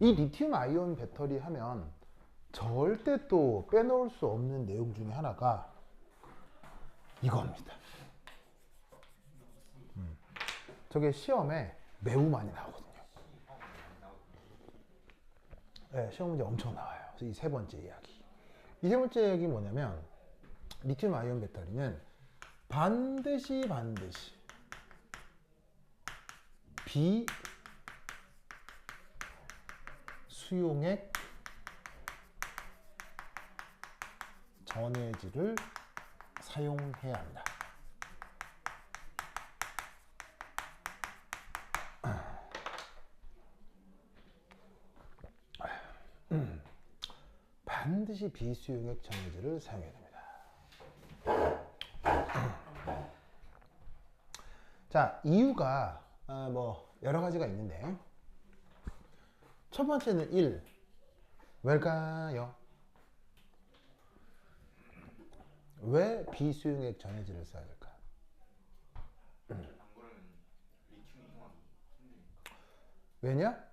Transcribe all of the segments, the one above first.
이 리튬 아이온 배터리 하면 절대 또 빼놓을 수 없는 내용 중에 하나가 이겁니다. 저게 시험에 매우 많이 나오거든요. 네, 시험 문제 엄청 나와요. 이 세 번째 이야기. 이 세 번째 이야기 뭐냐면 리튬 아이온 배터리는 반드시 비수용액 전해질을 사용해야 한다. 반드시 비수용액 전해질을 사용해야 됩니다. 자, 이유가 뭐 여러 가지가 있는데 첫 번째는 1. 왜일까요? 왜 비수용액 전해질을 써야 될까? 안 그러면 리튬 이용하기 힘드니까. 왜냐?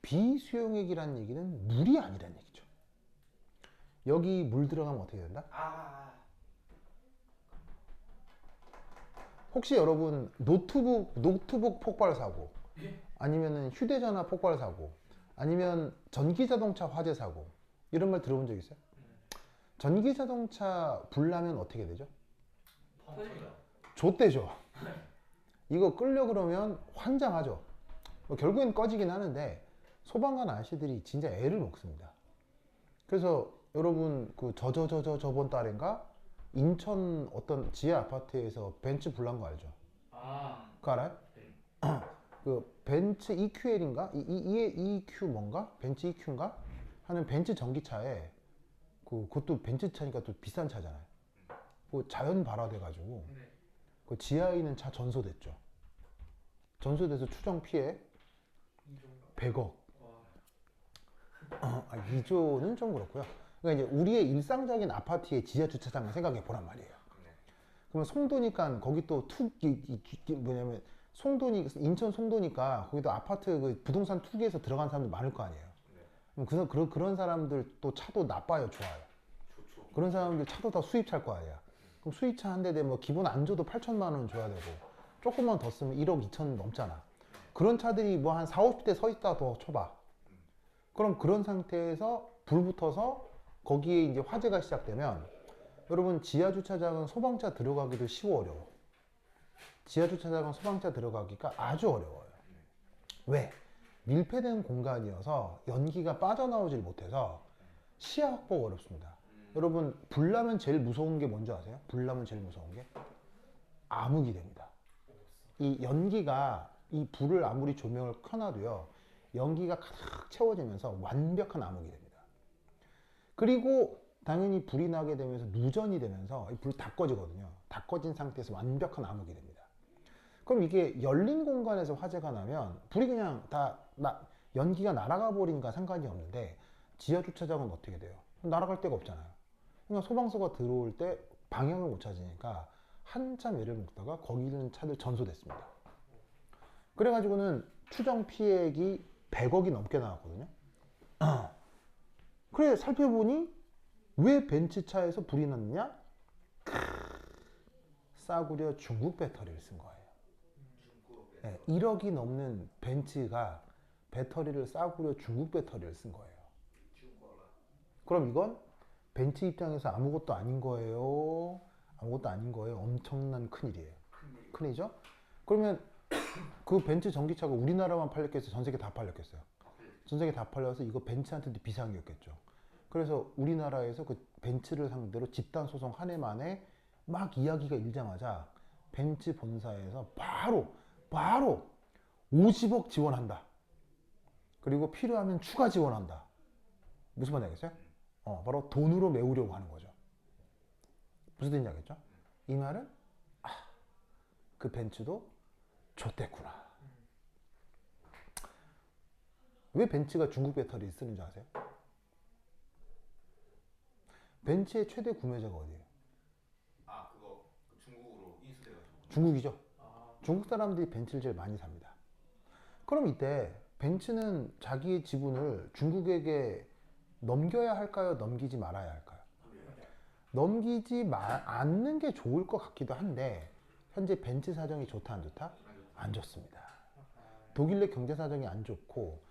비수용액이라는 얘기는 물이 아니라는 얘기죠. 여기 물 들어가면 어떻게 된다? 혹시 여러분 노트북 폭발 사고, 아니면 휴대전화 폭발 사고, 아니면 전기자동차 화재 사고 이런 말 들어본 적 있어요? 전기자동차 불나면 어떻게 되죠? 터집니다. 좆대죠. 이거 끌려 그러면 환장하죠. 뭐 결국엔 꺼지긴 하는데 소방관 아저씨들이 진짜 애를 먹습니다. 그래서 여러분 그 저번 달인가 인천 어떤 지하 아파트에서 벤츠 불난 거 알죠? 그거 알아요? 네. 그 벤츠 EQL인가? EQ 뭔가? 벤츠 EQ인가? 하는 벤츠 전기차에 그것도 벤츠 차니까 또 비싼 차잖아요. 그 자연 발화돼 가지고 네. 그 지하에 있는 차 전소됐죠. 전소돼서 추정 피해 100억. 2조는 좀 그렇고요. 그러니까 이제 우리의 일상적인 아파트의 지하 주차장을 생각해 보란 말이에요. 네. 그러면 송도니까 거기 또 뭐냐면 인천 송도니까 거기도 아파트 그 부동산 투기에서 들어간 사람들 많을 거 아니에요. 네. 그럼 그런 사람들 또 차도 나빠요, 좋아요? 좋죠. 그런 사람들 차도 다 수입차일 거 아니야. 그럼 수입차 한 대에 뭐 기본 안 줘도 8천만 원 줘야 되고 조금만 더 쓰면 1억 2천 넘잖아. 그런 차들이 뭐 한 4, 50대 서 있다 더 쳐봐. 그럼 그런 상태에서 불 붙어서 거기에 이제 화재가 시작되면 여러분 지하 주차장은 소방차 들어가기도 쉬워 어려워. 지하 주차장은 소방차 들어가기가 아주 어려워요. 왜? 밀폐된 공간이어서 연기가 빠져나오질 못해서 시야 확보가 어렵습니다. 여러분 불나면 제일 무서운 게 뭔지 아세요? 불나면 제일 무서운 게 암흑이 됩니다. 이 연기가 이 불을 아무리 조명을 켜놔도요 연기가 가득 채워지면서 완벽한 암흑이 됩니다. 그리고 당연히 불이 나게 되면서 누전이 되면서 불 다 꺼지거든요. 다 꺼진 상태에서 완벽한 암흑이 됩니다. 그럼 이게 열린 공간에서 화재가 나면 불이 그냥 연기가 날아가 버린가 상관이 없는데 지하 주차장은 어떻게 돼요? 날아갈 데가 없잖아요. 그러니까 소방서가 들어올 때 방향을 못 찾으니까 한참 애를 먹다가 거기 있는 차들 전소됐습니다. 그래가지고는 추정 피해액이 100억이 넘게 나왔거든요. 그래 살펴보니 왜 벤츠차에서 불이 났느냐? 싸구려 중국 배터리를 쓴 거예요. 네, 1억이 넘는 벤츠가 배터리를 싸구려 중국 배터리를 쓴 거예요. 그럼 이건 벤츠 입장에서 아무것도 아닌 거예요? 아무것도 아닌 거예요? 엄청난 큰일이에요. 큰일이죠? 그러면 그 벤츠 전기차가 우리나라만 팔렸겠어요? 전 세계 다 팔렸겠어요? 전 세계 다 팔려서 이거 벤츠한테도 비상이었겠죠. 그래서 우리나라에서 그 벤츠를 상대로 집단 소송 한 해 만에 막 이야기가 일자마자 벤츠 본사에서 바로 50억 지원한다. 그리고 필요하면 추가 지원한다. 무슨 말인지 알겠어요? 바로 돈으로 메우려고 하는 거죠. 무슨 뜻인지 알겠죠? 이 말은 그 벤츠도 좆됐구나. 왜 벤츠가 중국 배터리 쓰는 줄 아세요? 벤츠의 최대 구매자가 어디예요? 그거 중국으로 인수돼가지고. 중국이죠. 중국 사람들이 벤츠를 제일 많이 삽니다. 그럼 이때 벤츠는 자기의 지분을 중국에게 넘겨야 할까요? 넘기지 말아야 할까요? 넘기지 않는 게 좋을 것 같기도 한데 현재 벤츠 사정이 좋다 안 좋다? 안 좋습니다. 독일 내 경제 사정이 안 좋고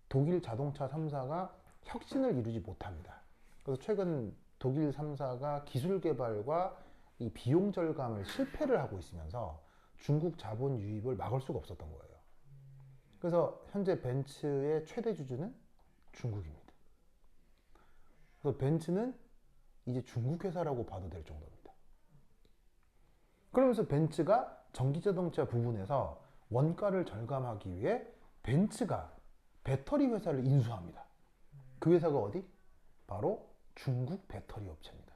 독일 자동차 3사가 혁신을 이루지 못합니다. 그래서 최근 독일 3사가 기술 개발과 이 비용 절감을 실패를 하고 있으면서 중국 자본 유입을 막을 수가 없었던 거예요. 그래서 현재 벤츠의 최대 주주는 중국입니다. 그래서 벤츠는 이제 중국 회사라고 봐도 될 정도입니다. 그러면서 벤츠가 전기자동차 부분에서 원가를 절감하기 위해 벤츠가 배터리 회사를 인수합니다. 그 회사가 어디? 바로 중국 배터리 업체입니다.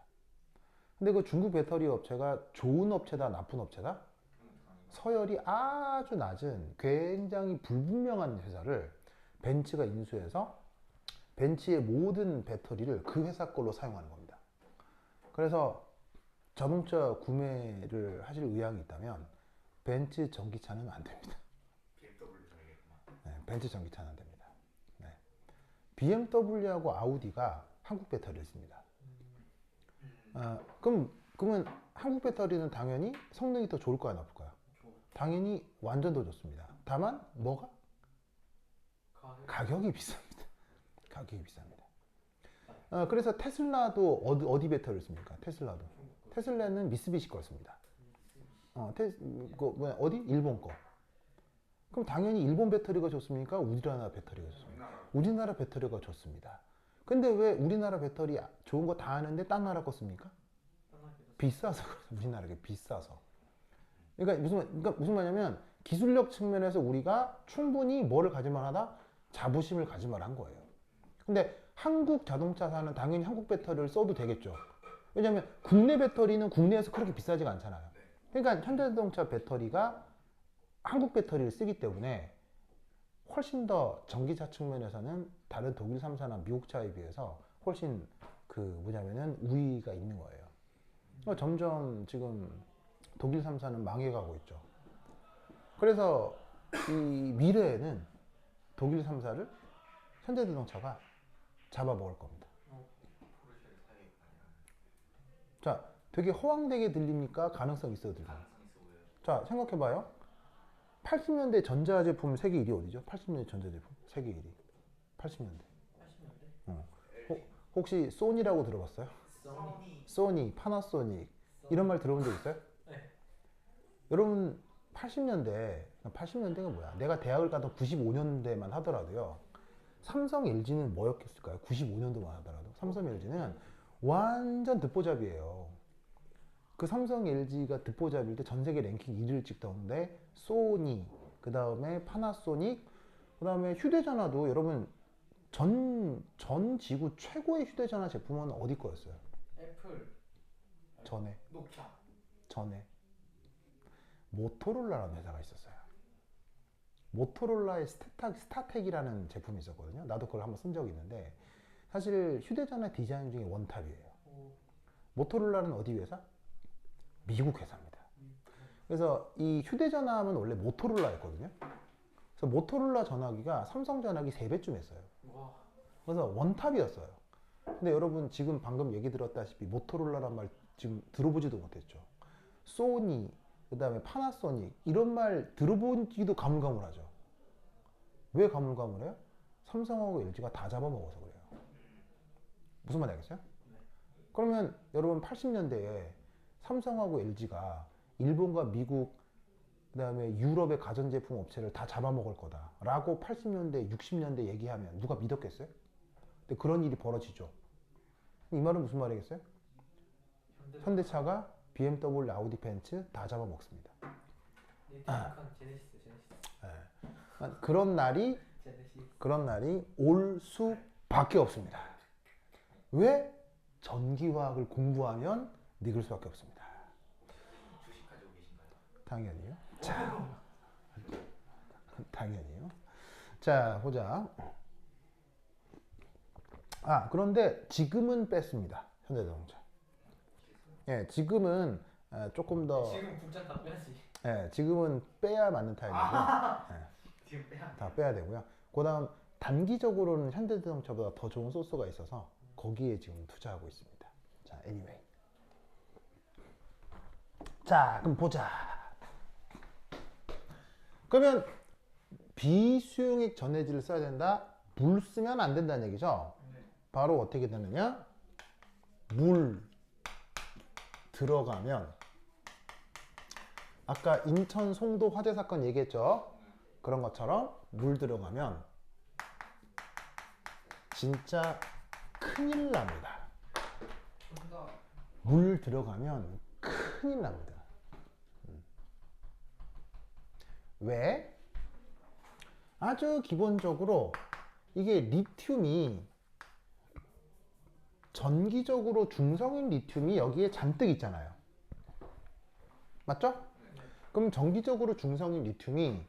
근데 그 중국 배터리 업체가 좋은 업체다, 나쁜 업체다? 서열이 아주 낮은 굉장히 불분명한 회사를 벤츠가 인수해서 벤츠의 모든 배터리를 그 회사 걸로 사용하는 겁니다. 그래서 자동차 구매를 하실 의향이 있다면 벤츠 전기차는 안 됩니다. BMW 사야겠구만. 네, 벤츠 전기차는 안 됩니다. 네. BMW하고 아우디가 한국 배터리를 씁니다. 그러면 한국 배터리는 당연히 성능이 더 좋을 거야, 나쁠 거야? 당연히 완전 더 좋습니다. 다만 뭐가? 가격이 비쌉니다. 가격이 비쌉니다. 그래서 테슬라도 어디 배터리를 씁니까? 테슬라는 미쓰비시 걸 씁니다. 어디? 일본 거. 그럼 당연히 일본 배터리가 좋습니까? 우리나라 배터리가 좋습니까? 우리나라 배터리가 좋습니다. 근데 왜 우리나라 배터리 좋은 거 다 하는데 딴 나라 거 씁니까? 비싸서 우리나라가 비싸서. 그러니까 무슨 말이냐면 기술력 측면에서 우리가 충분히 뭐를 가질만 하다? 자부심을 가질만 한 거예요. 근데 한국 자동차사는 당연히 한국 배터리를 써도 되겠죠. 왜냐하면 국내 배터리는 국내에서 그렇게 비싸지가 않잖아요. 그러니까 현대자동차 배터리가 한국 배터리를 쓰기 때문에 훨씬 더 전기차 측면에서는 다른 독일 3사나 미국 차에 비해서 훨씬 우위가 있는 거예요. 점점 지금 독일 3사는 망해가고 있죠. 그래서 이 미래에는 독일 3사를 현대자동차가 잡아먹을 겁니다. 포르쉐를 사야겠구나. 자, 되게 허황되게 들립니까? 가능성 있어 들려요? 가능성 있어 보여요. 자, 생각해봐요. 80년대 전자제품 세계 1위 어디죠? 80년대 전자제품 세계 1위. 80년대. 혹시 소니라고 들어봤어요? 소니, 파나소닉 이런 말 들어본 적 있어요? 네. 여러분 80년대가 뭐야? 내가 대학을 가던 95년대만 하더라도요. 삼성, LG는 뭐였겠을까요? 95년도만 하더라도 삼성, LG는 완전 듣보잡이에요. 그 삼성, LG가 듣보잡일 때 전 세계 랭킹 1위를 찍던데 소니, 그 다음에 파나소닉, 그 다음에 휴대전화도 여러분 전 지구 최고의 휴대전화 제품은 어디 거였어요? 애플, 전에 노키아. 모토로라라는 회사가 있었어요. 모토로라의 스타텍이라는 제품이 있었거든요. 나도 그걸 한번 쓴 적이 있는데 사실 휴대전화 디자인 중에 원탑이에요. 모토로라는 어디 회사? 미국 회사입니다. 그래서 이 휴대전화 하면 원래 모토로라였거든요. 그래서 모토로라 전화기가 삼성 전화기 3배쯤 했어요. 와. 그래서 원탑이었어요. 근데 여러분 지금 방금 얘기 들었다시피 모토로라란 말 지금 들어보지도 못했죠. 소니, 그 다음에 파나소닉 이런 말 들어보기도 가물가물하죠. 왜 가물가물해요? 삼성하고 LG가 다 잡아먹어서 그래요. 무슨 말 알겠어요? 그러면 여러분 80년대에 삼성하고 LG가 일본과 미국 그 다음에 유럽의 가전제품 업체를 다 잡아먹을 거다 라고 80년대 60년대 얘기하면 누가 믿었겠어요? 근데 그런 일이 벌어지죠. 이 말은 무슨 말이겠어요? 현대차가 BMW, 아우디, 벤츠 다 잡아먹습니다. 제네시스. 그런 날이 올 수밖에 없습니다. 왜? 전기화학을 공부하면 늙을 수밖에 없습니다. 주식 가지고 계신가요? 당연히요. 자, 당연히요. 자, 보자. 그런데 지금은 뺐습니다. 현대자동차. 예, 지금은 조금 더. 지금 국장 다 빼야지. 예, 지금은 빼야 맞는 타임이고. 지금 빼야. 다 빼야 되고요. 그다음 단기적으로는 현대자동차보다 더 좋은 소스가 있어서 거기에 지금 투자하고 있습니다. 자, anyway. 자, 그럼 보자. 그러면 비수용액 전해질을 써야 된다. 물 쓰면 안 된다는 얘기죠. 바로 어떻게 되느냐? 물 들어가면 아까 인천 송도 화재 사건 얘기했죠. 그런 것처럼 물 들어가면 진짜 큰일 납니다. 물 들어가면 큰일 납니다. 왜? 아주 기본적으로 이게 리튬이 전기적으로 중성인 리튬이 여기에 잔뜩 있잖아요. 맞죠? 그럼 전기적으로 중성인 리튬이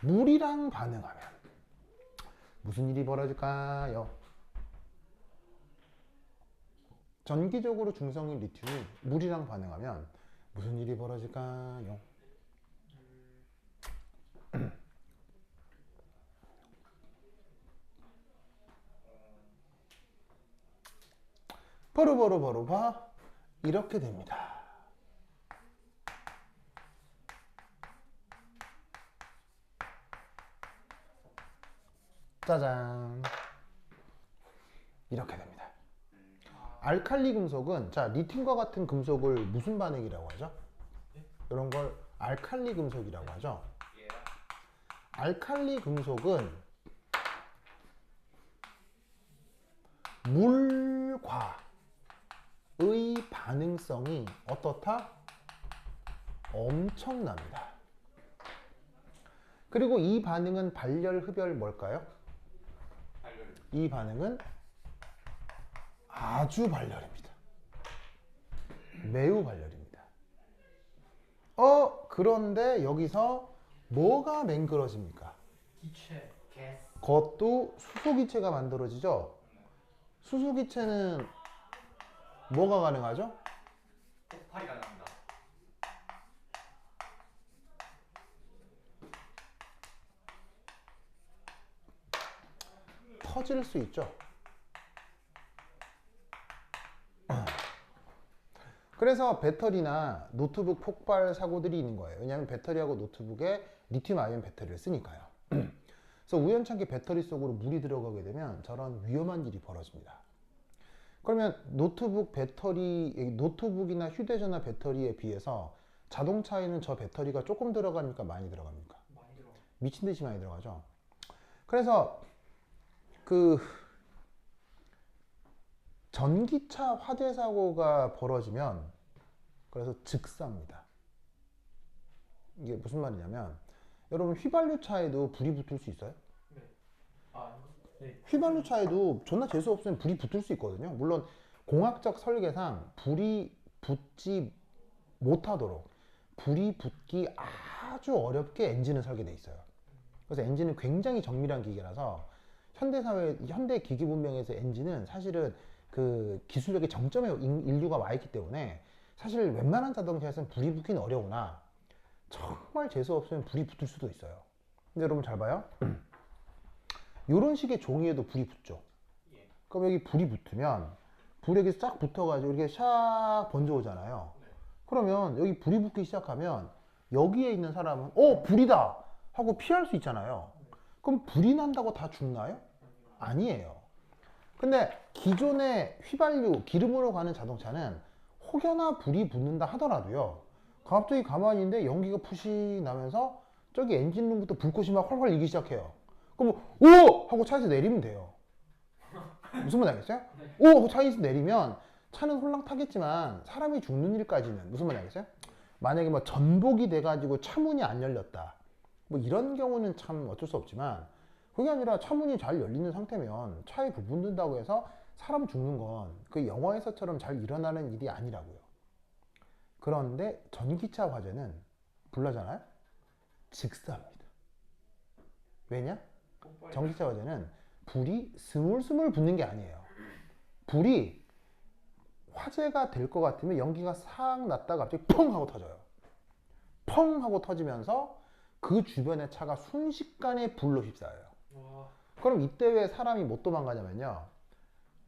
물이랑 반응하면 무슨 일이 벌어질까요? 전기적으로 중성인 리튬이 물이랑 반응하면 무슨 일이 벌어질까요? 바로 봐 이렇게 됩니다. 짜잔, 이렇게 됩니다. 알칼리 금속은 자 리튬과 같은 금속을 무슨 반응이라고 하죠? 이런 걸 알칼리 금속이라고 하죠. 알칼리 금속은 물과의 반응성이 어떻다? 엄청납니다. 그리고 이 반응은 발열, 흡열 뭘까요? 이 반응은 아주 발열입니다. 매우 발열입니다. 그런데 여기서 뭐가 맹그러집니까? 기체, 가스. 그것도 수소기체가 만들어지죠. 수소기체는 뭐가 가능하죠? 폭발이 가능합니다. 터질 수 있죠. 그래서 배터리나 노트북 폭발 사고들이 있는 거예요. 왜냐하면 배터리하고 노트북에 리튬 아이온 배터리를 쓰니까요. 그래서 우연찮게 배터리 속으로 물이 들어가게 되면 저런 위험한 일이 벌어집니다. 그러면 노트북 배터리, 노트북이나 휴대전화 배터리에 비해서 자동차에는 저 배터리가 조금 들어가니까 많이 들어갑니까? 많이 들어. 미친 듯이 많이 들어가죠. 그래서 그 전기차 화재 사고가 벌어지면 그래서 즉사입니다. 이게 무슨 말이냐면 여러분 휘발유차에도 불이 붙을 수 있어요? 네. 네. 휘발유차에도 존나 재수 없으면 불이 붙을 수 있거든요. 물론 공학적 설계상 불이 붙지 못하도록 불이 붙기 아주 어렵게 엔진은 설계되어 있어요. 그래서 엔진은 굉장히 정밀한 기계라서 현대 기기 문명에서 엔진은 사실은 그 기술력의 정점에 인류가 와 있기 때문에 사실 웬만한 자동차에서는 불이 붙기는 어려우나 정말 재수 없으면 불이 붙을 수도 있어요. 근데 여러분 잘 봐요. 이런 식의 종이에도 불이 붙죠. 그럼 여기 불이 붙으면 불에게 싹 붙어가지고 이렇게 샥 번져오잖아요. 그러면 여기 불이 붙기 시작하면 여기에 있는 사람은 불이다 하고 피할 수 있잖아요. 그럼 불이 난다고 다 죽나요? 아니에요. 근데 기존의 휘발유, 기름으로 가는 자동차는 혹여나 불이 붙는다 하더라도요. 갑자기 가만히 있는데 연기가 푸시 나면서 저기 엔진룸부터 불꽃이 막 활활 일기 시작해요. 그럼 오! 하고 차에서 내리면 돼요. 무슨 말 알겠어요? 오! 하고 차에서 내리면 차는 홀랑 타겠지만 사람이 죽는 일까지는 무슨 말 알겠어요? 만약에 뭐 전복이 돼가지고 차문이 안 열렸다. 뭐 이런 경우는 참 어쩔 수 없지만 그게 아니라 차문이 잘 열리는 상태면 차에 불 붙는다고 해서 사람 죽는 건 그 영화에서처럼 잘 일어나는 일이 아니라고요. 그런데 전기차 화재는 불나잖아요? 즉사합니다. 왜냐? 전기차 화재는 불이 스물스물 붙는 게 아니에요. 불이 화재가 될 것 같으면 연기가 싹 났다가 갑자기 펑 하고 터져요. 펑 하고 터지면서 그 주변의 차가 순식간에 불로 휩싸여요. 와. 그럼 이때 왜 사람이 못 도망가냐면요.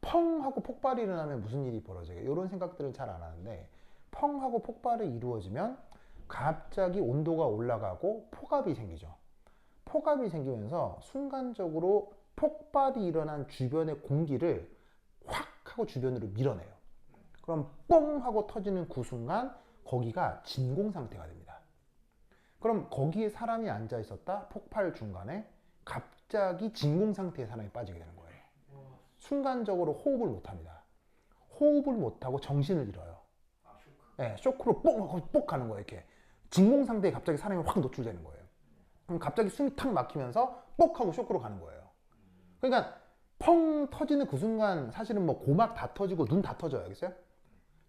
펑 하고 폭발이 일어나면 무슨 일이 벌어져요? 이런 생각들은 잘 안 하는데 펑 하고 폭발이 이루어지면 갑자기 온도가 올라가고 폭압이 생기죠. 폭압이 생기면서 순간적으로 폭발이 일어난 주변의 공기를 확 하고 주변으로 밀어내요. 그럼 뽕 하고 터지는 그 순간 거기가 진공 상태가 됩니다. 그럼 거기에 사람이 앉아 있었다 폭발 중간에 갑자기 진공 상태에 사람이 빠지게 되는 거예요. 와. 순간적으로 호흡을 못 합니다. 호흡을 못 하고 정신을 잃어요. 아 쇼크. 네, 쇼크로 뽕 하고 뽁 가는 거예요. 이렇게 진공 상태에 갑자기 사람이 확 노출되는 거예요. 그럼 갑자기 숨이 탁 막히면서 뽁 하고 쇼크로 가는 거예요. 그러니까 펑 터지는 그 순간 사실은 뭐 고막 다 터지고 눈 다 터져요. 알겠어요?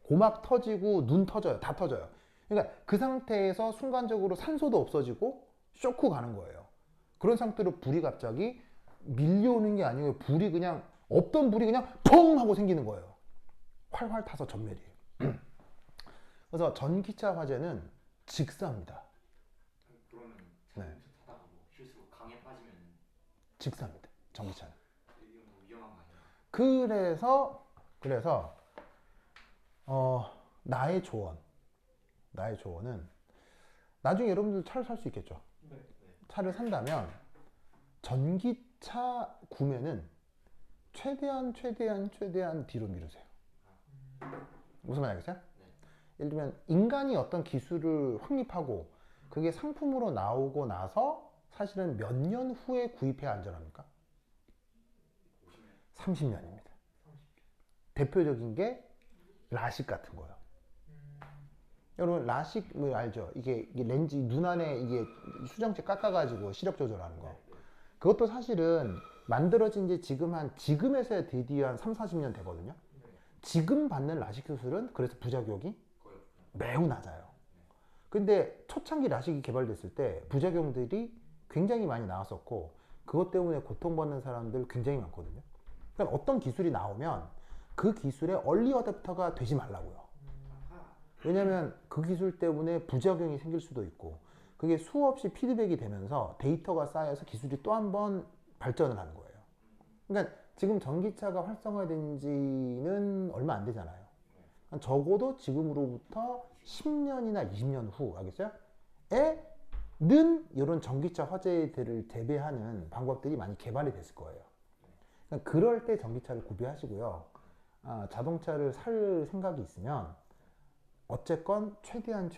고막 터지고 눈 터져요. 다 터져요. 그러니까 그 상태에서 순간적으로 산소도 없어지고 쇼크 가는 거예요. 그런 상태로 불이 갑자기 밀려오는 게 아니고 불이 그냥 없던 불이 그냥 펑 하고 생기는 거예요. 활활 타서 전멸이. 그래서 전기차 화재는 직사입니다. 그러면 네. 자동차 타다가 뭐 실수로 강에 빠지면 직사입니다. 전기차는. 이게 뭐 위험한 거 아니에요? 그래서 나의 조언은 나중에 여러분들 차를 살 수 있겠죠. 네. 차를 산다면 전기차 구매는 최대한 뒤로 미루세요. 무슨 말인지 알겠어요? 예를 들면 인간이 어떤 기술을 확립하고 그게 상품으로 나오고 나서 사실은 몇 년 후에 구입해야 안전합니까? 30년입니다. 대표적인 게 라식 같은 거예요. 여러분 라식 뭐 알죠? 이게 렌즈 눈 안에 이게 수정체 깎아가지고 시력 조절하는 거. 그것도 사실은 만들어진 지 지금에서야 드디어 한 3, 40년 되거든요. 지금 받는 라식 수술은 그래서 부작용이 매우 낮아요. 근데 초창기 라식이 개발됐을 때 부작용들이 굉장히 많이 나왔었고 그것 때문에 고통받는 사람들 굉장히 많거든요. 그러니까 어떤 기술이 나오면 그 기술의 얼리 어댑터가 되지 말라고요. 왜냐면 그 기술 때문에 부작용이 생길 수도 있고 그게 수없이 피드백이 되면서 데이터가 쌓여서 기술이 또 한 번 발전을 하는 거예요. 그러니까 지금 전기차가 활성화된 지는 얼마 안 되잖아요. 적어도 지금으로부터 10년이나 20년 후, 알겠어요? 에는 이런 전기차 화재들을 대비하는 방법들이 많이 개발이 됐을 거예요. 그러니까 그럴 때 전기차를 구비하시고요. 자동차를 살 생각이 있으면 어쨌건 최대한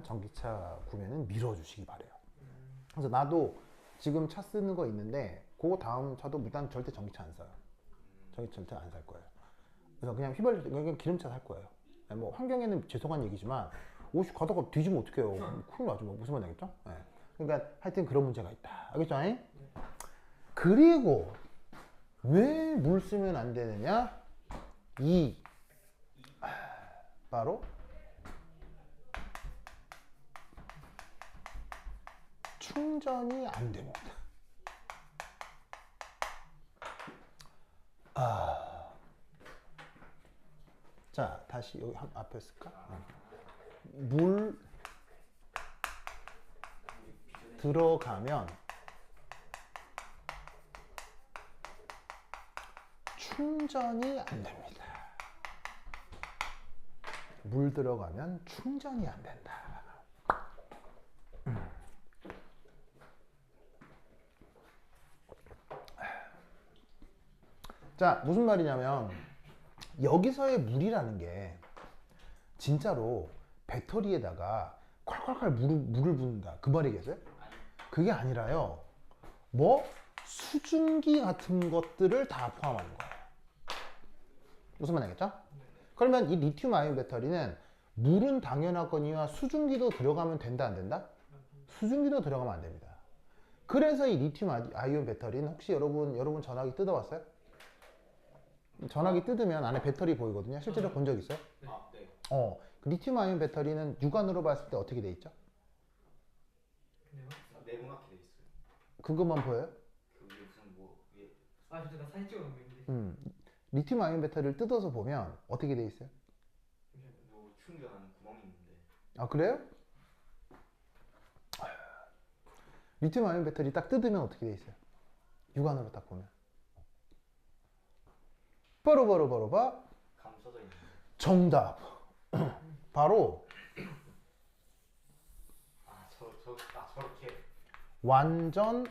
전기차 구매는 밀어주시기 바래요. 그래서 나도 지금 차 쓰는 거 있는데 그거 다음 차도 일단 절대 전기차 안 사요. 전기차 절대 안 살 거예요. 그래서 그냥 그냥 기름차 살 거예요. 뭐 환경에는 죄송한 얘기지만 옷이 가다가 뒤지면 어떡해요. 큰일 나죠. 뭐 무슨 말인지 알겠죠? 네. 그러니까 하여튼 그런 문제가 있다. 알겠죠? 그리고 왜 물 쓰면 안 되느냐? 바로 충전이 안 됩니다. 자, 다시 여기 앞에 쓸까? 물 들어가면 충전이 안 됩니다. 물 들어가면 충전이 안 된다. 자, 무슨 말이냐면 여기서의 물이라는 게 진짜로 배터리에다가 콸콸콸 물을 붓는다 그 말이겠어요? 그게 아니라요. 뭐 수증기 같은 것들을 다 포함하는 거예요. 무슨 말이겠죠? 그러면 이 리튬 아이온 배터리는 물은 당연하거니와 수증기도 들어가면 된다 안 된다? 수증기도 들어가면 안 됩니다. 그래서 이 리튬 아이온 배터리는 혹시 여러분 전화기 뜯어봤어요? 전화기 뜯으면 안에 배터리 보이거든요. 실제로 본 적 있어요? 아, 네. 그 리튬 아이온 배터리는 육안으로 봤을 때 어떻게 돼 있죠? 네모나게 돼 있어요. 그것만 보여요? 그 위에 무슨 뭐 위에 아 진짜 나 사진 찍어 놓은 거 있는데 리튬 아이온 배터리를 뜯어서 보면 어떻게 돼 있어요? 뭐 충전하는 구멍이 있는데 아, 그래요? 리튬 아이온 배터리 딱 뜯으면 어떻게 돼 있어요? 육안으로 딱 보면 바로바로바로바 감 써져 있는. 정답. 바로 저렇게. 완전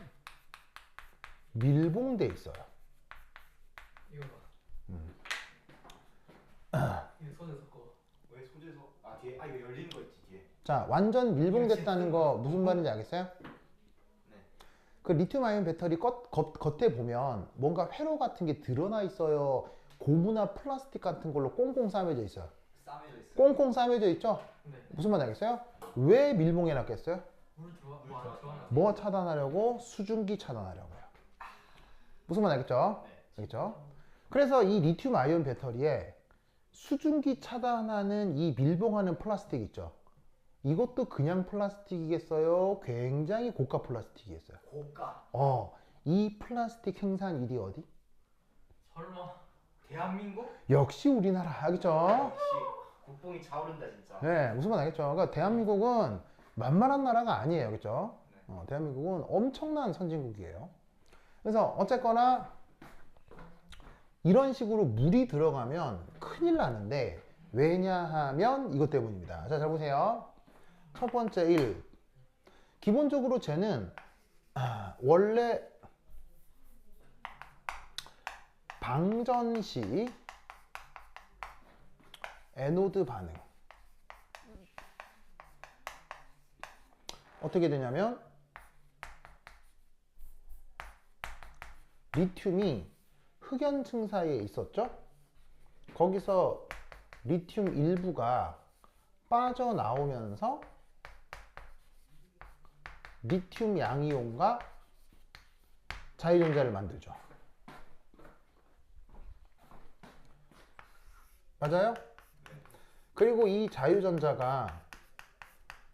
밀봉돼 있어요. 이거 봐. 이거 소재 섞어. 왜 소재서? 뒤에 이거 열리는 거 있지 뒤에. 자, 완전 밀봉됐다는 거 무슨 말인지 알겠어요? 네. 그 리튬 아이온 배터리 겉에 보면 뭔가 회로 같은 게 드러나 있어요? 고무나 플라스틱 같은 걸로 꽁꽁 싸매져 있어요. 싸매져 있어요. 꽁꽁 싸매져 있죠? 네. 무슨 말인지 알겠어요? 왜 밀봉해 놨겠어요? 물 좋아. 뭐 차단하려고? 수증기 차단하려고요. 무슨 말 알겠죠? 네. 알겠죠? 그래서 이 리튬 아이온 배터리에 수증기 차단하는 이 밀봉하는 플라스틱 있죠? 이것도 그냥 플라스틱이겠어요? 굉장히 고가 플라스틱이겠어요? 고가. 이 플라스틱 생산일이 어디? 설마 대한민국? 역시 우리나라, 알겠죠? 역시 국뽕이 차오른다 진짜. 네, 무슨 말 알겠죠? 그러니까 대한민국은 만만한 나라가 아니에요, 그렇죠? 대한민국은 엄청난 선진국이에요. 그래서 어쨌거나 이런 식으로 물이 들어가면 큰일 나는데 왜냐하면 이것 때문입니다. 자, 잘 보세요. 첫 번째 1. 기본적으로 쟤는 원래 방전 시 에노드 반응 어떻게 되냐면 리튬이 흑연층 사이에 있었죠? 거기서 리튬 일부가 빠져나오면서 리튬 양이온과 자유전자를 만들죠. 맞아요? 그리고 이 자유전자가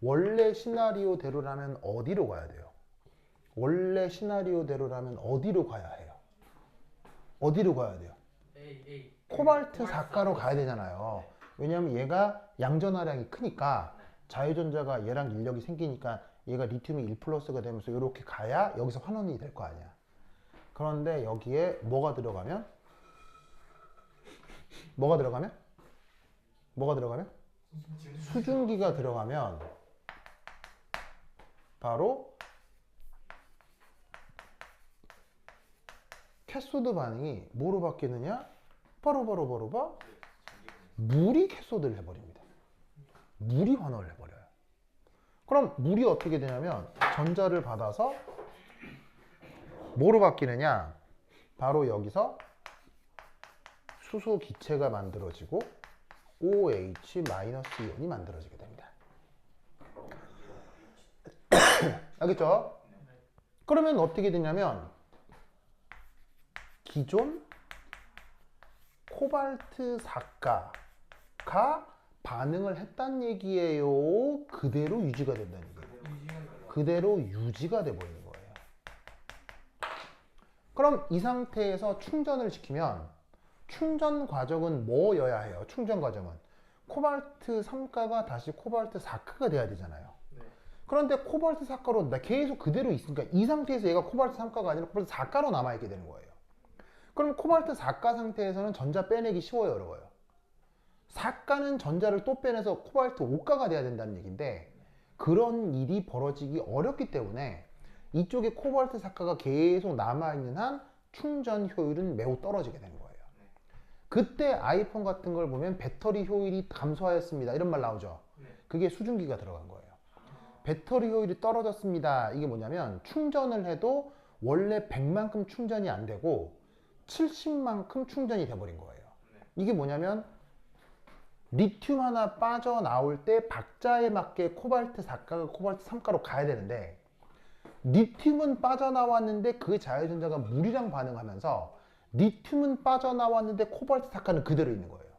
원래 시나리오대로라면 어디로 가야 돼요? 원래 시나리오대로라면 어디로 가야 해요? 어디로 가야 돼요? A. 코발트 4가로 가야 되잖아요. 왜냐면 얘가 양전하량이 크니까 자유전자가 얘랑 인력이 생기니까 얘가 리튬이 1+가 되면서 이렇게 가야 여기서 환원이 될 거 아니야. 그런데 여기에 뭐가 들어가면? 뭐가 들어가면? 뭐가 들어가면? 수증기가 들어가면 바로 캐소드 반응이 뭐로 바뀌느냐? 바로 물이 캐소드를 해버립니다. 물이 환원을 해버려요. 그럼 물이 어떻게 되냐면 전자를 받아서 뭐로 바뀌느냐? 바로 여기서 수소 기체가 만들어지고 OH-이온이 만들어지게 됩니다. 알겠죠? 그러면 어떻게 되냐면 기존 코발트 4가가 반응을 했단 얘기예요. 그대로 유지가 된다는 얘기예요. 그대로 유지가 돼 버리는 거예요. 그럼 이 상태에서 충전을 시키면 충전 과정은 뭐여야 해요? 충전 과정은 코발트 3가가 다시 코발트 4가가 돼야 되잖아요. 네. 그런데 코발트 4가로 계속 그대로 있으니까 이 상태에서 얘가 코발트 3가가 아니라 코발트 4가로 남아있게 되는 거예요. 그럼 코발트 4가 상태에서는 전자 빼내기 쉬워요, 어려워요? 4가는 전자를 또 빼내서 코발트 5가가 돼야 된다는 얘기인데 그런 일이 벌어지기 어렵기 때문에 이쪽에 코발트 4가가 계속 남아있는 한 충전 효율은 매우 떨어지게 되는 거예요. 그때 아이폰 같은 걸 보면 배터리 효율이 감소하였습니다 이런 말 나오죠. 그게 수증기가 들어간 거예요. 배터리 효율이 떨어졌습니다. 이게 뭐냐면 충전을 해도 원래 100만큼 충전이 안 되고 70만큼 충전이 돼버린 거예요. 이게 뭐냐면 리튬 하나 빠져나올 때 박자에 맞게 코발트 4가가 코발트 3가로 가야 되는데 리튬은 빠져나왔는데 그 자유전자가 물이랑 반응하면서 리튬은 빠져나왔는데 코발트 4가는 그대로 있는 거예요.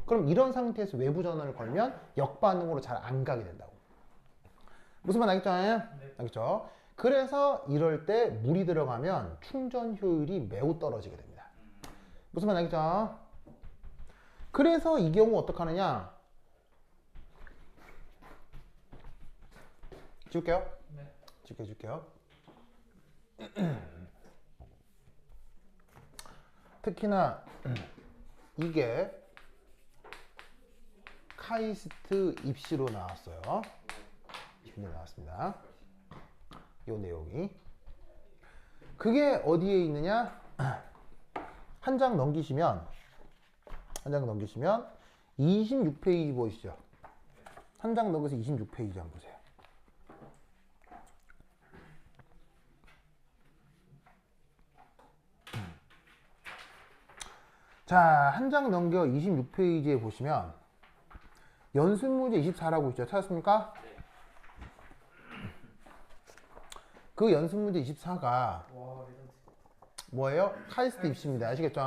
그럼 이런 상태에서 외부 전원을 걸면 역반응으로 잘 안 가게 된다고. 무슨 말 알겠죠? 네. 알겠죠? 그래서 이럴 때 물이 들어가면 충전 효율이 매우 떨어지게 됩니다. 무슨 말 알겠죠? 그래서 이 경우 어떡하느냐? 지울게요. 네. 지울게요. 특히나 이게 카이스트 입시로 나왔어요. 입시로 나왔습니다. 이 내용이. 그게 어디에 있느냐? 한 장 넘기시면 26페이지 보이시죠? 한 장 넘겨서 26페이지 한번 보세요. 자, 한 장 넘겨 26페이지에 보시면 연습문제 24라고 있죠. 찾았습니까? 그 연습문제 24가 와 레전드. 뭐예요? 카이스트 입시입니다. 아시겠죠?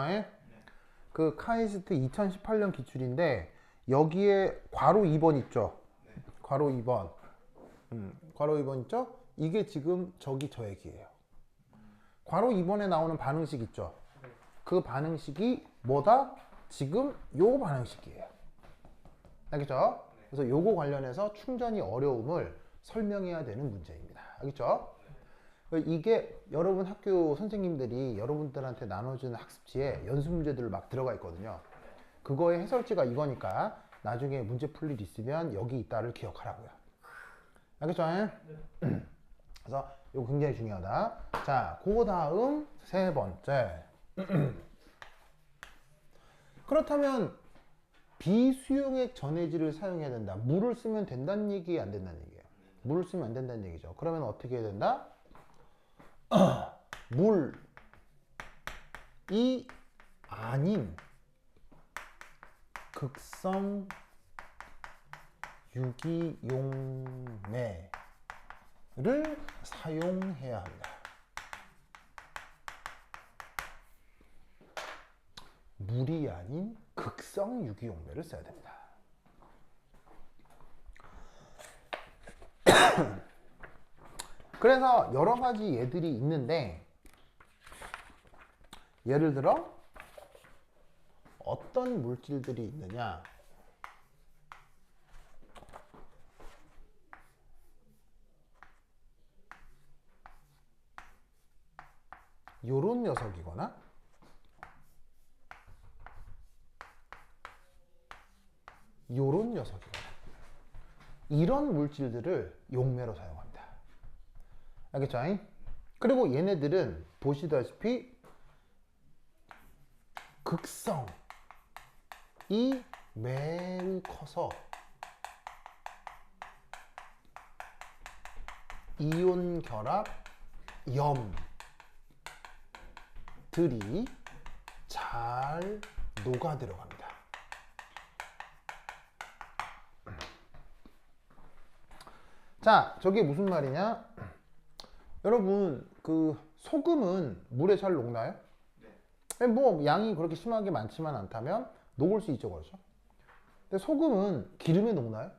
그 카이스트 2018년 기출인데 여기에 괄호 2번 있죠? 괄호 2번. 괄호 2번 있죠? 이게 지금 저기 저 얘기예요. 괄호 2번에 나오는 반응식 있죠? 그 반응식이 뭐다? 지금 요 반응식이에요. 알겠죠? 그래서 요거 관련해서 충전이 어려움을 설명해야 되는 문제입니다. 알겠죠? 이게 여러분 학교 선생님들이 여러분들한테 나눠주는 학습지에 연습 문제들 막 들어가 있거든요. 그거의 해설지가 이거니까 나중에 문제 풀 일 있으면 여기 있다를 기억하라고요. 알겠죠? 그래서 이거 굉장히 중요하다. 자, 그 다음 세 번째. 그렇다면 비수용액 전해질을 사용해야 된다. 물을 쓰면 된다는 얘기, 안 된다는 얘기예요. 물을 쓰면 안 된다는 얘기죠. 그러면 어떻게 해야 된다? 물이 아닌 극성 유기용매를 사용해야 한다. 물이 아닌 극성 유기용매를 써야 됩니다. 그래서 여러 가지 예들이 있는데 예를 들어 어떤 물질들이 있느냐? 요런 녀석이거나 요런 녀석이거나 이런 물질들을 용매로 사용합니다. 알겠죠? 그리고 얘네들은 보시다시피 극성이 매우 커서 이온 결합 염들이 잘 녹아 들어갑니다. 자, 저게 무슨 말이냐? 여러분, 그 소금은 물에 잘 녹나요? 네. 뭐 양이 그렇게 심하게 많지만 않다면 녹을 수 있죠, 그렇죠? 근데 소금은 기름에 녹나요?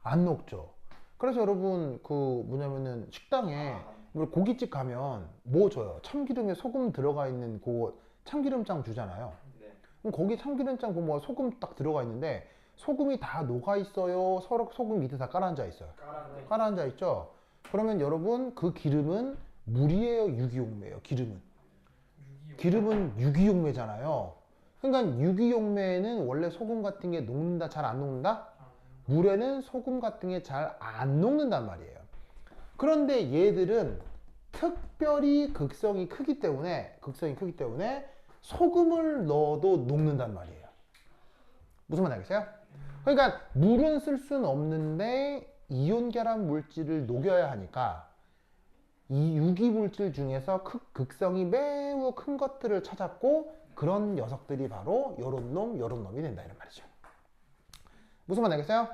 안 녹죠. 그래서 여러분 그 뭐냐면은 식당에 고깃집 가면 뭐 줘요? 참기름에 소금 들어가 있는 그 참기름장 주잖아요. 네. 그럼 거기 참기름장 그 뭐 소금 딱 들어가 있는데 소금이 다 녹아 있어요? 서로 소금 밑에 다 깔아앉아 있어요? 깔아앉아 있죠? 그러면 여러분 그 기름은 물이에요? 유기용매예요? 기름은? 기름은 유기용매잖아요. 그러니까 유기용매는 원래 소금 같은 게 녹는다, 잘 안 녹는다? 물에는 소금 같은 게 잘 안 녹는단 말이에요. 그런데 얘들은 특별히 극성이 크기 때문에 소금을 넣어도 녹는단 말이에요. 무슨 말 알겠어요? 그러니까 물은 쓸 수는 없는데 이온 결합 물질을 녹여야 하니까 이 유기 물질 중에서 극성이 매우 큰 것들을 찾았고 그런 녀석들이 바로 요런 놈이 된다 이런 말이죠. 무슨 말 알겠어요?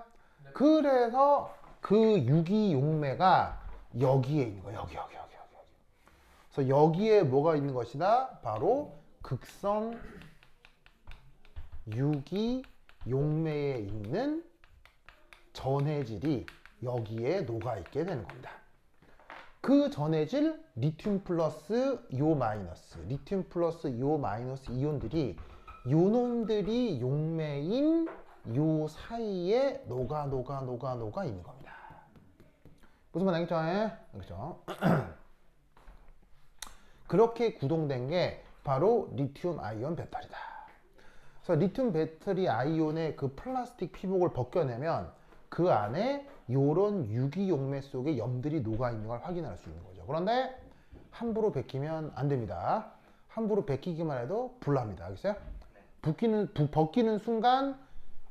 네. 그래서 그 유기용매가 여기에 있는 거예요. 여기. 그래서 여기에 뭐가 있는 것이다? 바로 극성 유기용매에 있는 전해질이 여기에 녹아있게 되는 겁니다. 그 전해질 리튬 플러스 이오 마이너스 이온들이 요놈들이 용매인 요 사이에 녹아 있는 겁니다. 무슨 말 알겠죠? 알겠죠? 그렇게 구동된 게 바로 리튬 아이온 배터리다. 그래서 리튬 배터리 아이온의 그 플라스틱 피복을 벗겨내면 그 안에 요런 유기용매 속에 염들이 녹아있는 걸 확인할 수 있는 거죠. 그런데 함부로 벗기면 안 됩니다. 함부로 벗기기만 해도 불납니다. 알겠어요? 벗기는 순간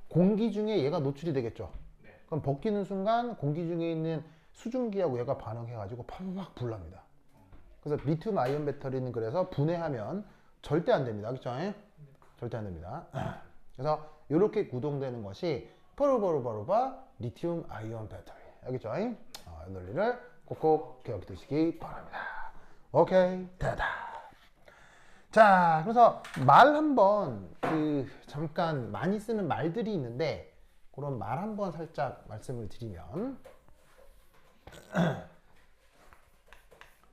공기 중에 얘가 노출이 되겠죠. 네. 그럼 벗기는 순간 공기 중에 있는 수증기하고 얘가 반응해가지고 팍팍 불납니다. 그래서 리튬 아이온 배터리는 그래서 분해하면 절대 안 됩니다. 그렇죠? 절대 안 됩니다. 그래서 이렇게 구동되는 것이 바로바로바로바 리튬 아이온 배터리. 알겠죠? 이 논리를 꼭꼭 기억해 두시기 바랍니다. 오케이, 됐다. 자, 그래서 말 한번 잠깐 많이 쓰는 말들이 있는데 그런 말 한번 살짝 말씀을 드리면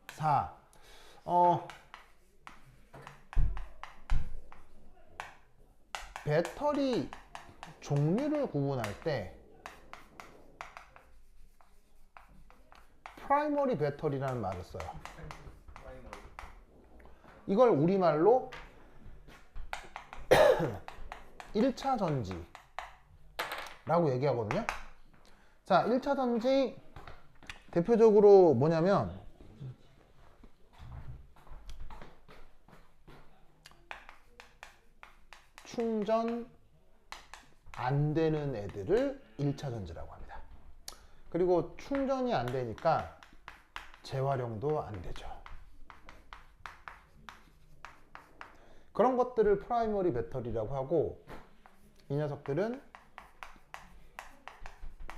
4. 배터리 종류를 구분할 때 프라이머리 배터리라는 말을 써요. 이걸 우리말로 1차 전지라고 얘기하거든요. 자, 1차 전지 대표적으로 뭐냐면 충전 안 되는 애들을 1차 전지라고 합니다. 그리고 충전이 안 되니까 재활용도 안 되죠. 그런 것들을 프라이머리 배터리라고 하고, 이 녀석들은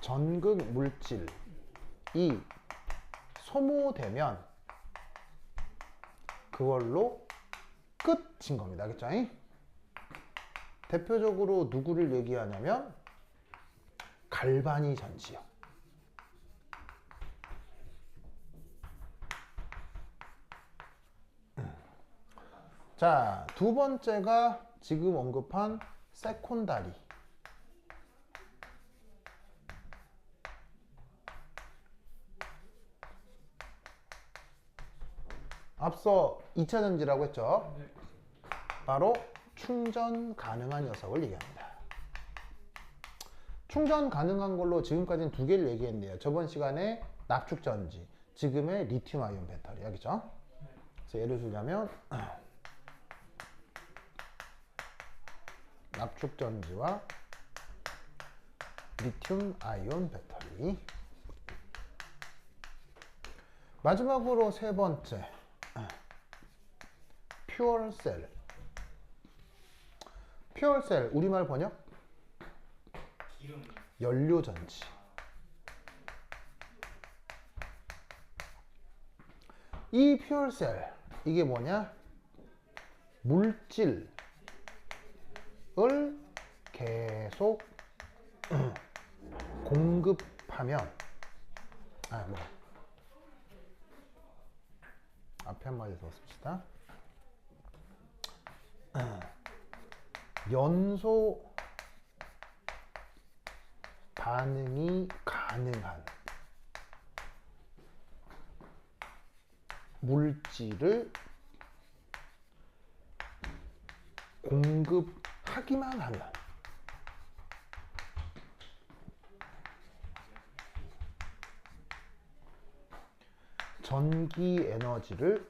전극 물질이 소모되면 그걸로 끝인 겁니다. 그쵸? 대표적으로 누구를 얘기하냐면 갈바니 전지요. 자, 두 번째가 지금 언급한 세콘다리. 앞서 2차 전지라고 했죠. 바로 충전 가능한 녀석을 얘기합니다. 충전 가능한 걸로 지금까지는 두 개를 얘기했네요. 저번 시간에 납축 전지, 지금의 리튬 아이온 배터리. 알겠죠? 그래서 예를 들자면 납축 전지와 리튬 아이온 배터리. 마지막으로 세 번째, 퓨얼셀. 퓨얼셀, 우리말 번역? 기름. 연료전지. 이 퓨얼셀, 이게 뭐냐? 물질을 계속 공급하면, 앞에 한마디 더 씁시다. 연소 반응이 가능한 물질을 공급하기만 하면 전기 에너지를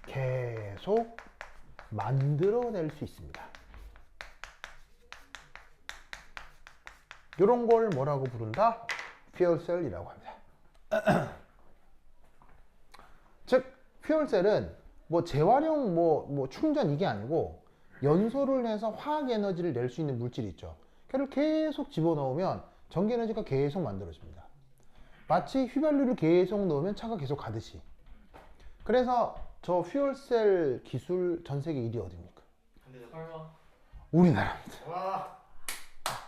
계속 만들어낼 수 있습니다. 이런 걸 뭐라고 부른다? 퓨얼셀이라고 합니다. 즉, 퓨얼셀은 뭐 재활용, 뭐 충전 이게 아니고 연소를 해서 화학 에너지를 낼 수 있는 물질이 있죠. 걔를 계속 집어넣으면 전기 에너지가 계속 만들어집니다. 마치 휘발유를 계속 넣으면 차가 계속 가듯이. 그래서 저 퓨얼셀 기술 전 세계 1위 어디입니까? 설마. 우리나라입니다. 와.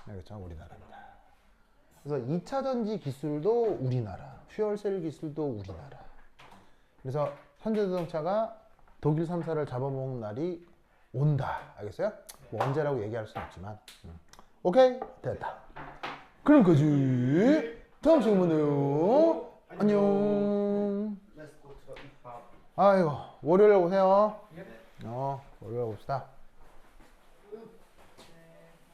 네, 그렇죠. 우리나라입니다. 그래서 2차 전지 기술도 우리나라, 퓨얼셀 기술도 우리나라. 그래서 현대자동차가 독일 3사를 잡아먹는 날이 온다. 알겠어요? 뭐 언제라고 얘기할 수는 없지만. 오케이? 됐다. 그럼 그지? 다음 시간에 만나요. 안녕. 아이고, 월요일에 오세요. 예. 월요일에 봅시다.